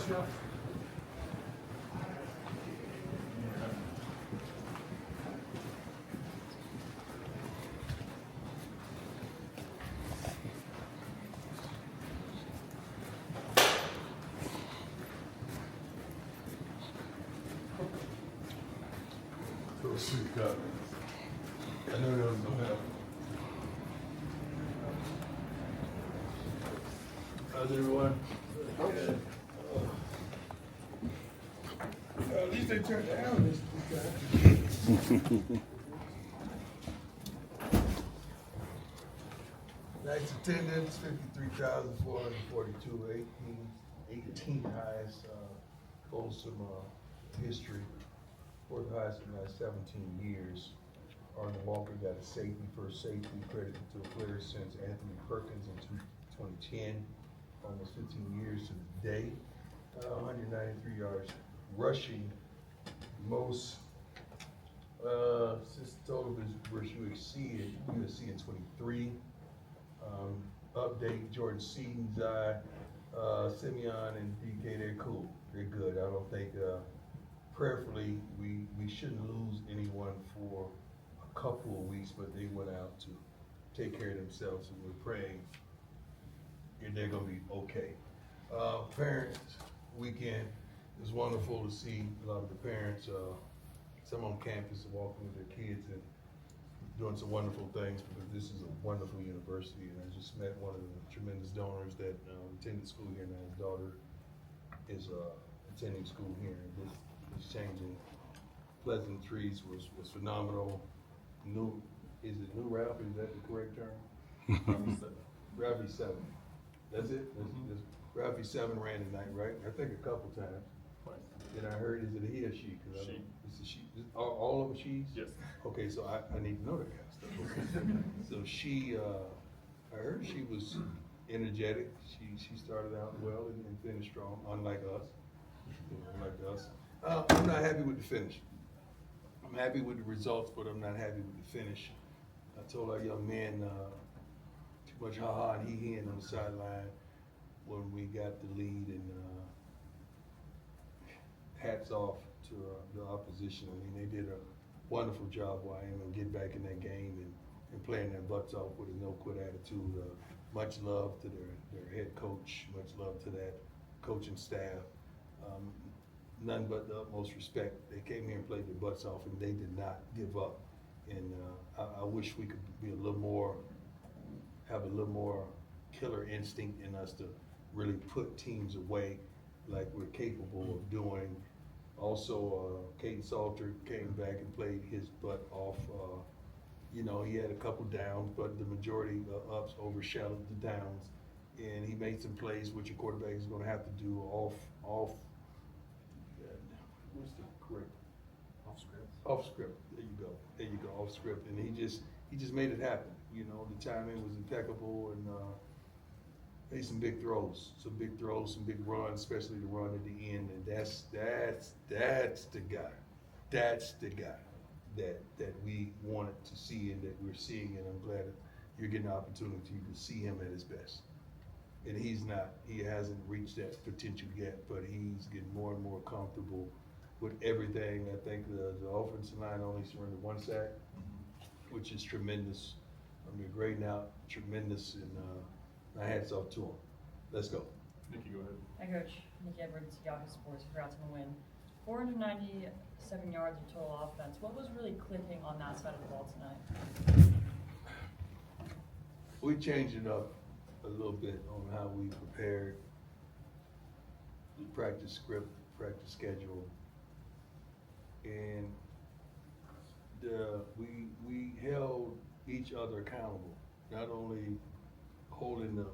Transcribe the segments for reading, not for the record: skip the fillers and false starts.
stuff? Go see God. I know there was no help. How's everyone? Good. At least they turned down this time. Night's attendance, 53,442, 18th highest, Folsom history, fourth highest in the last 17 years. Arnold Walker got a first safety credited to a player since Anthony Perkins in 2010, almost 15 years to the day. 193 yards rushing, most since the total versus you exceeded USC in 23. Update, Jordan Seaton, Simeon, and DK, they're cool. They're good. I don't think, prayerfully, we shouldn't lose anyone for a couple of weeks, but they went out to take care of themselves, and we're praying and they're going to be okay. Parents weekend, it was wonderful to see a lot of the parents, some on campus walking with their kids and doing some wonderful things, because this is a wonderful university, and I just met one of the tremendous donors that attended school here, and his daughter is attending school here, and this changing pleasantries was phenomenal. Is it New Ralph? Is that the correct term? Ralphie 7. That's it? Ralphie 7 ran tonight, right? I think a couple times. And I heard, is it a he or she? She. It's a she. All of them she's? Yes. Okay, so I need to know that kind of stuff. So she, I heard she was energetic. She started out well and finished strong, unlike us. I'm not happy with the finish. I'm happy with the results, but I'm not happy with the finish. I told our young men, too much ha-ha and he-he on the sideline when we got the lead, and hats off to the opposition. I mean, they did a wonderful job, Wyoming, get back in that game and playing their butts off with a no-quit attitude. Much love to their head coach, much love to that coaching staff. None but the utmost respect. They came here and played their butts off, and they did not give up. And I wish we could be have a little more killer instinct in us to really put teams away like we're capable of doing. Also, Caden Salter came back and played his butt off. He had a couple downs, but the majority ups overshadowed the downs. And he made some plays which a quarterback is going to have to do off. What's the correct? Off script. Off script. There you go. Off script. And he just made it happen. The timing was impeccable, and made some big throws, some big runs, especially the run at the end. And that's the guy. That's the guy that we wanted to see and that we're seeing. And I'm glad that you're getting the opportunity to see him at his best. And he hasn't reached that potential yet, but he's getting more and more comfortable with everything. I think the offensive line only surrendered one sack, which is tremendous. They're grading out tremendous, and my hats off to him. Let's go. Nikki, go ahead. Hi, Coach. Nikki Edwards, Yahoo Sports. Congrats on the win. 497 yards of total offense. What was really clicking on that side of the ball tonight? We changed it up a little bit on how we prepared the practice script, practice schedule, and we held each other accountable. Not only holding the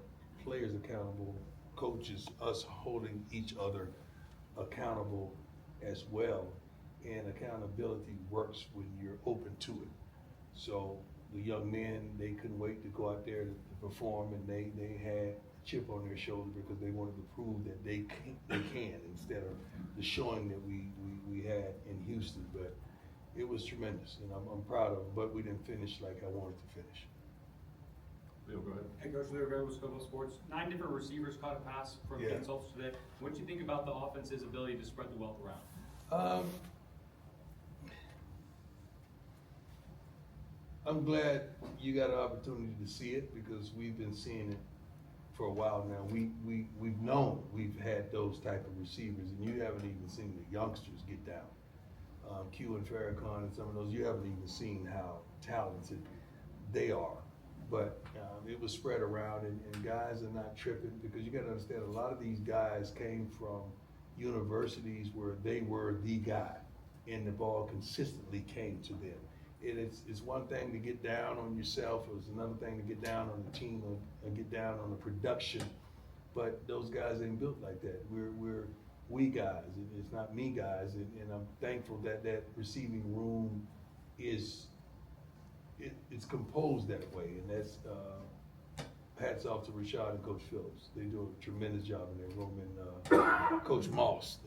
players accountable, coaches, us holding each other accountable as well. And accountability works when you're open to it. So the young men, they couldn't wait to go out there to perform, and they had a chip on their shoulder because they wanted to prove that they can instead of the showing that we had in Houston. But it was tremendous, and I'm proud of it, but we didn't finish like I wanted to finish. Leo, go ahead. Hey, Coach Leo Rivera with Scopo Sports. 9 different receivers caught a pass from Yeah. insults today. What do you think about the offense's ability to spread the wealth around? I'm glad you got an opportunity to see it because we've been seeing it for a while now. We've known we've had those type of receivers, and you haven't even seen the youngsters get down. Q and Farrakhan and some of those, you haven't even seen how talented they are. But it was spread around, and guys are not tripping because you got to understand a lot of these guys came from universities where they were the guy, and the ball consistently came to them. It's one thing to get down on yourself, it's another thing to get down on the team or get down on the production. But those guys ain't built like that. We're we guys, it's not me guys, and I'm thankful that that receiving room is it's composed that way, and that's hats off to Rashad and Coach Phillips. They do a tremendous job in their room, and Coach Moss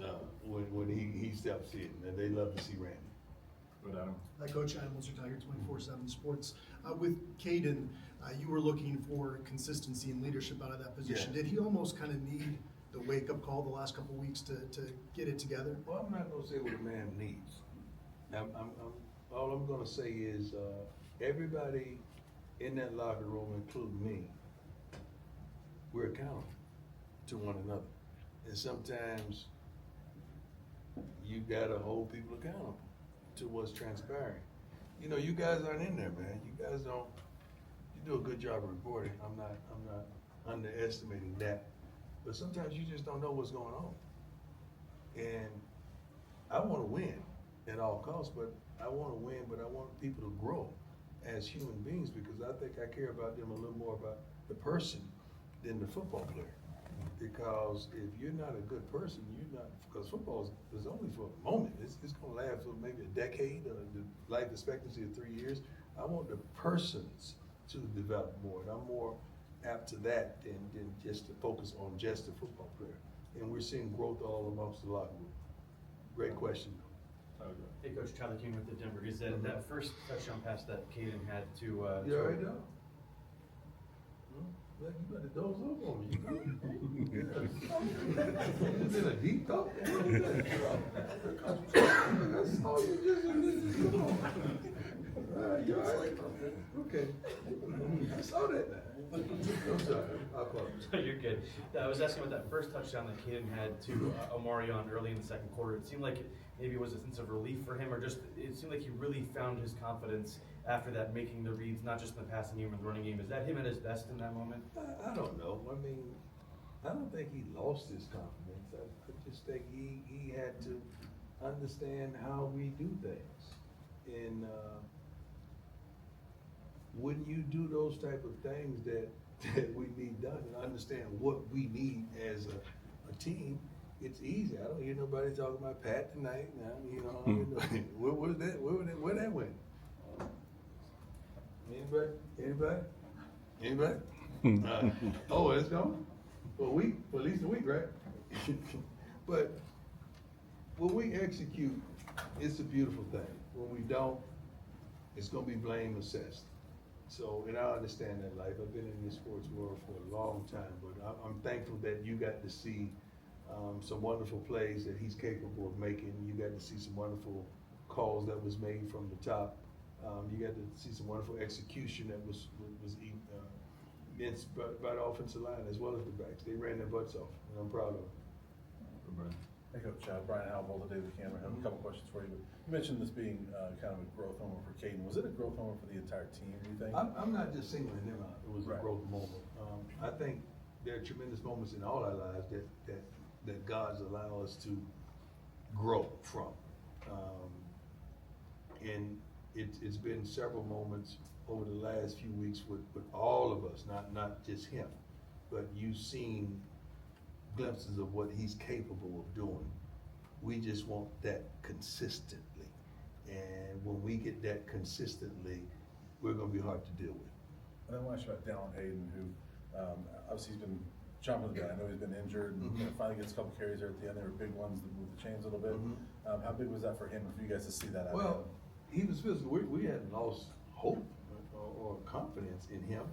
when he steps in, and they love to see Randy. Go ahead, Adam. Hi, Coach Adam Wilson, Tiger 24/7 Sports. With Caden, you were looking for consistency and leadership out of that position. Yeah. Did he almost kind of need the wake-up call the last couple of weeks to get it together? Well, I'm not gonna say what a man needs. All I'm gonna say is everybody in that locker room, including me, we're accountable to one another, and sometimes you gotta hold people accountable to what's transpiring. You know, you guys aren't in there, man. You guys don't. You do a good job of reporting. I'm not underestimating that, but sometimes you just don't know what's going on. And I want to win at all costs, but I want to win, but I want people to grow as human beings because I think I care about them a little more about the person than the football player. Because if you're not a good person, you're not, because football is only for a moment. It's going to last for maybe a decade or the life expectancy of 3 years. I want the persons to develop more, and I'm more apt to that than just to focus on just the football player. And we're seeing growth all amongst the locker room. Great question. Tyler, go ahead. Hey, Coach, Tyler King with the Denver Gazette. That first touchdown pass that Caden had to. You all right now? Well, you better doze off on me. It's been a deep thought. That's all you just come on. You all right? Okay. I saw that now. I'm sorry. I'll call So you're good. I was asking about that first touchdown that Caden had to Omarion early in the second quarter. It seemed like maybe it was a sense of relief for him, or just it seemed like he really found his confidence after that, making the reads, not just in the passing game, but the running game. Is that him at his best in that moment? I don't know. I mean, I don't think he lost his confidence. I just think he had to understand how we do things. And when you do those type of things that we need done and understand what we need as a team, it's easy. I don't hear nobody talking about Pat tonight. Now, you know, where that went? Anybody? Oh, it's gone? For a week, for at least a week, right? But when we execute, it's a beautiful thing. When we don't, it's gonna be blame assessed. So, and I understand that life. I've been in this sports world for a long time, but I'm thankful that you got to see some wonderful plays that he's capable of making. You got to see some wonderful calls that was made from the top. You got to see some wonderful execution that was against by the offensive line as well as the backs. They ran their butts off, and I'm proud of them. Go, Brian. Hey, Coach, Brian Howell, the Daily Camera. I have a couple questions for you. You mentioned this being kind of a growth moment for Caden. Was it a growth moment for the entire team, do you think? I'm not just singling them out. It was a Right. growth moment. I think there are tremendous moments in all our lives that God's allow us to grow from. And it's been several moments over the last few weeks with all of us, not just him, but you've seen glimpses of what he's capable of doing. We just want that consistently. And when we get that consistently, we're gonna be hard to deal with. And then I want to ask you about Dallin Hayden, who obviously he's been chomping the bit. I know he's been injured and finally gets a couple carries there at the end. They were big ones that moved the chains a little bit. How big was that for him, for you guys to see that out of Well, him? he was physical. We hadn't lost hope or confidence in him.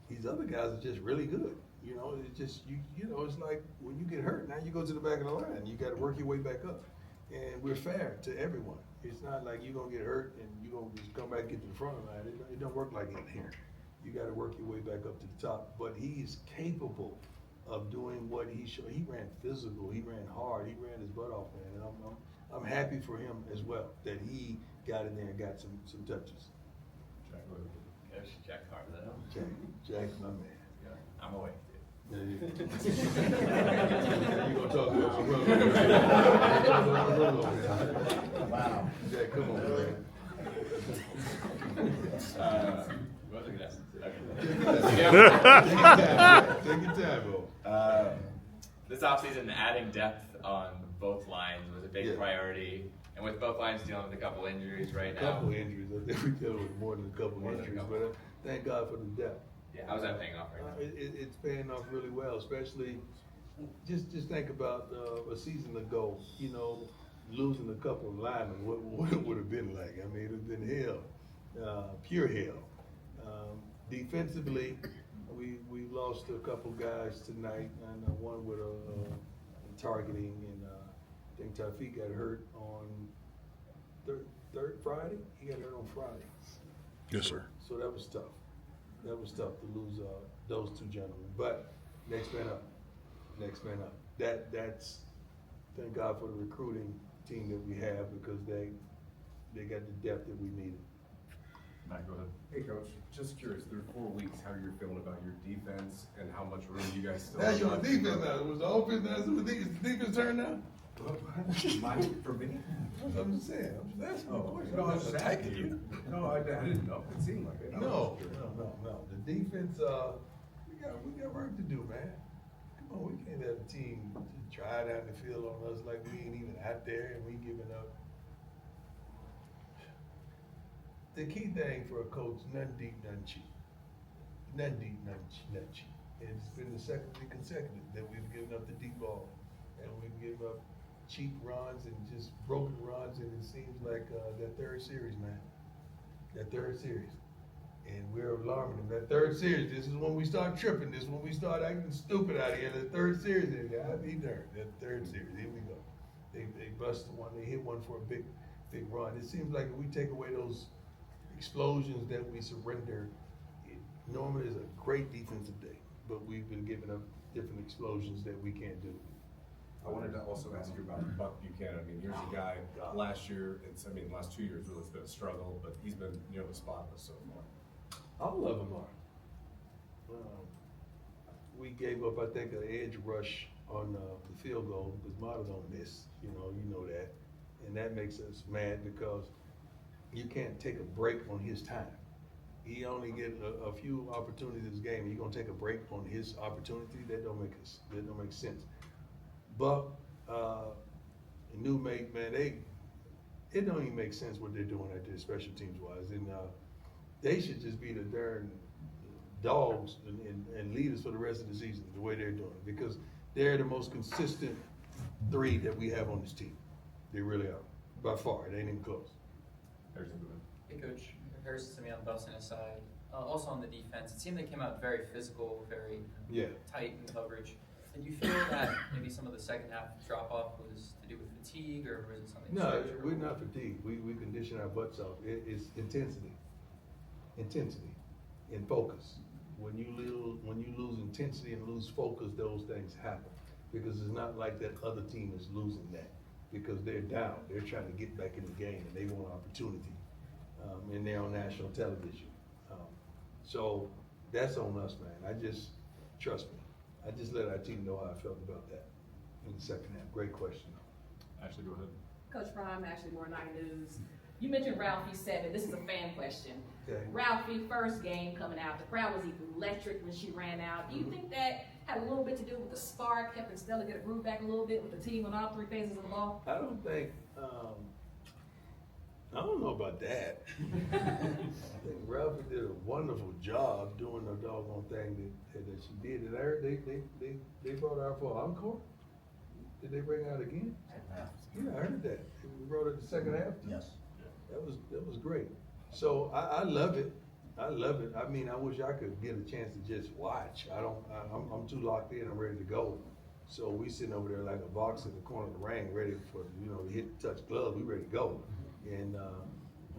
these other guys are just really good. You know, it's just, you know, it's like when you get hurt, now you go to the back of the line, you gotta work your way back up. And we're fair to everyone. It's not like you're gonna get hurt and you're gonna just come back and get to the front of the line. It don't work like that here. You gotta work your way back up to the top. But he is capable of doing what he showed. He ran physical, he ran hard, he ran his butt off, man. And I'm happy for him as well, that he got in there and got some touches. Jack, go ahead. Coach Jack Carter. Jack, my man. Yeah, I'm awake. Yeah, you gonna talk to us? Wow. Jack, come on, man. What was I gonna ask? Take your time, bro. This offseason, adding depth on both lines was a big priority. And with both lines dealing with a couple injuries right A now. couple injuries. I think we deal with more than a couple injuries, but thank God for the depth. Yeah, how's that paying off right now? It's paying off really well, especially just think about a season ago, you know, losing a couple of linemen, what it would have been like. I mean, it would have been hell, pure hell. Defensively, we lost a couple guys tonight, and one with a targeting, and I think Tafiq got hurt on third Friday. He got hurt on Friday. Yes, sir. So that was tough. That was tough to lose those two gentlemen. But next man up. That's thank God for the recruiting team that we have, because they got the depth that we needed. Matt, go ahead. Hey, Coach, just curious, through 4 weeks, how you're feeling about your defense and how much room you guys still Now have. you're on defense now. Was the offense now? Is the defense turn now? Mine for me? I'm just saying. I'm just asking you a question. No, I I'm was not just attacking asking you. No, I didn't know. It seemed like it. I was No. just curious. The defense, we got work to do, man. Come on, we can't have a team try down the field on us like we ain't even out there and we giving up. The key thing for a coach, nothing deep, nothing cheap. Nothing deep, nothing cheap. And it's been the second week consecutive that we've given up the deep ball. And we've given up cheap runs and just broken runs, and it seems like that third series, man. That third series. And we're alarming them. That third series, this is when we start tripping. This is when we start acting stupid out here. The third series, I'll be darned. That third series, here we go. They busted one, they hit one for a big run. It seems like if we take away those explosions that we surrender, it normally is a great defensive day, but we've been giving up different explosions that we can't do. I wanted to also ask you about Buck Buchanan. I mean, here's a guy last year, last 2 years really, it's been a struggle, but he's been nearly spotless so far. All of them are. We gave up, I think, an edge rush on the field goal because Mata don't miss. You know that, and that makes us mad because you can't take a break on his time. He only get a few opportunities this game. You're gonna take a break on his opportunity? That don't make sense. Buck, new mate, man, it don't even make sense what they're doing out there, special teams wise, and they should just be the darn dogs and leaders for the rest of the season, the way they're doing it, because they're the most consistent three that we have on this team. They really are, by far. It ain't even close. Harrison, go ahead. Hey, Coach. Harrison Simeon busting aside. Also on the defense, it seemed they came out very physical, very tight in coverage. Did you feel that maybe some of the second half drop off was to do with fatigue, or was it something? No, we're not fatigued. We condition our butts off. It's intensity and focus. When you lose intensity and lose focus, those things happen, because it's not like that other team is losing that, because they're down. They're trying to get back in the game and they want opportunity, and they're on national television. So that's on us, man. Trust me. I just let our team know how I felt about that in the second half. Great question. Ashley, go ahead. Coach Prime, Ashley Moore, Night News. You mentioned Ralphie 7. This is a fan question. Okay. Ralphie, first game coming out, the crowd was electric when she ran out. Do you think that had a little bit to do with the spark, helping Stella get a groove back a little bit with the team on all three phases of the ball? I don't think, I don't know about that. I think Ralphie did a wonderful job doing the doggone thing that she did. And I heard they brought her out for encore. Did they bring her out again? Yeah, I heard that. We brought her the second half. Yes. That was great. So I love it. I love it. I mean, I wish I could get a chance to just watch. I'm too locked in. I'm ready to go. So we sitting over there like a box in the corner of the ring, ready for, to hit, touch gloves. We ready to go. And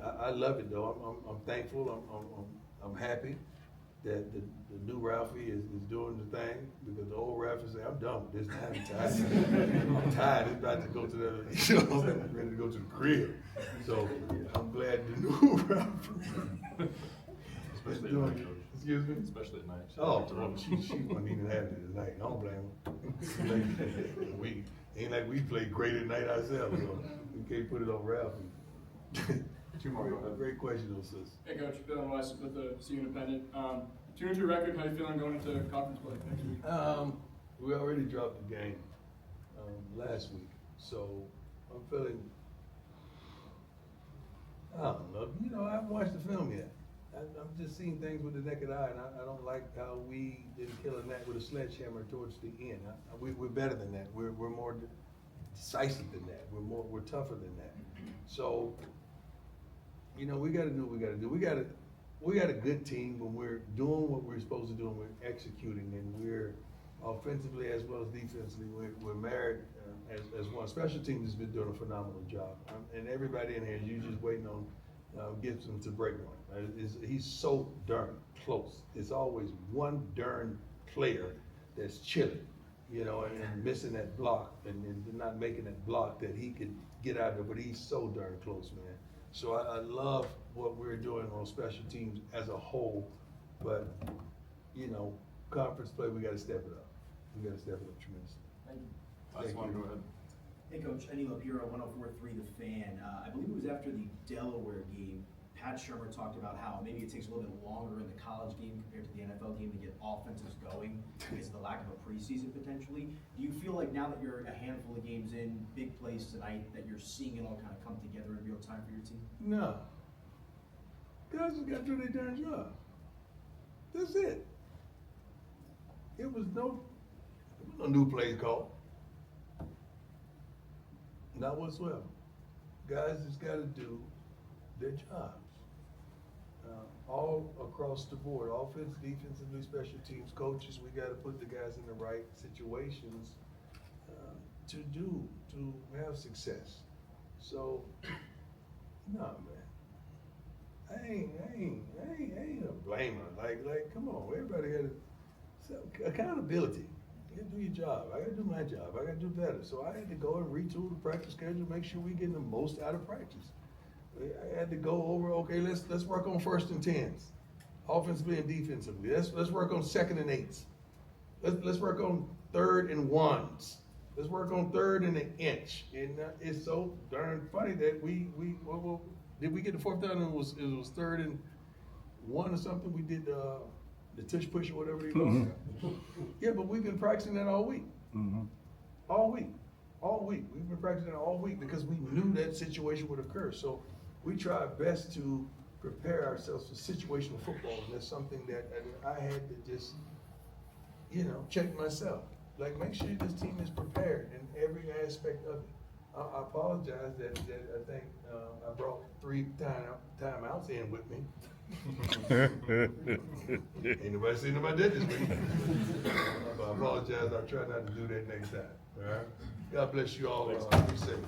I love it though. I'm thankful. I'm happy that the new Ralphie is doing the thing, because the old Ralphie said, I'm done with this now. I'm tired. It's about to go to I'm ready to go to the crib. So I'm glad the new Ralphie. Especially at night, Coach. Excuse me? Especially at night. Oh, well, she wasn't even having it tonight. I don't blame her. We ain't like we play great at night ourselves, so we can't put it on Ralphie. Two more, go ahead. Great question, though, sis. Hey, Coach, Bill West with the CU Independent. 2-2 record. How you feeling going into conference play next week? We already dropped the game last week, so I'm feeling. I don't know. I haven't watched the film yet. I'm just seeing things with the naked eye, and I don't like how we didn't kill a gnat with a sledgehammer towards the end. We're better than that. We're more decisive than that. We're tougher than that. So, we got to do what we got to do. We got a good team when we're doing what we're supposed to do and we're executing, and we're offensively as well as defensively. We're married as one. Special teams has been doing a phenomenal job, and everybody in here, you're just waiting on Gibson to break one. He's so darn close. It's always one darn player that's chilling, and missing that block and not making that block that he could get out of. But he's so darn close, man. So I love what we're doing on special teams as a whole. But conference play, we got to step it up. We got to step it up tremendously. Thank you. Last one, go ahead. Hey Coach, Eddie Lapira, 104.3 The Fan. I believe it was after the Delaware game, Pat Shermer talked about how maybe it takes a little bit longer in the college game compared to the NFL game to get offenses going because of the lack of a preseason potentially. Do you feel like now that you're a handful of games in, big plays tonight, that you're seeing it all kind of come together in real time for your team? No. Guys just got to do their darn job. That's it. It was no new plays called. Not whatsoever. Guys just got to do their jobs. All across the board, offense, defensively, special teams, coaches, we got to put the guys in the right situations to have success. So, no, man. I ain't a blamer. Like, come on, everybody got accountability. You gotta do your job. I gotta do my job. I gotta do better. So I had to go and retool the practice schedule, make sure we getting the most out of practice. I had to go over, okay, let's work on 1st and 10s, offensively and defensively. Let's work on 2nd and 8s. Let's work on 3rd and 1s. Let's work on 3rd and an inch. And it's so darn funny that did we get the 4th down? It was 3rd and 1 or something. We did the tush push or whatever they call it. Yeah, but we've been practicing that all week. All week. We've been practicing it all week because we knew that situation would occur. So we try our best to prepare ourselves for situational football, and that's something that I had to just, check myself. Like, make sure this team is prepared in every aspect of it. I apologize that I think I brought 3 timeouts in with me. Ain't nobody seen about that this week. I apologize. I'll try not to do that next time. All right. God bless you all. Be safe.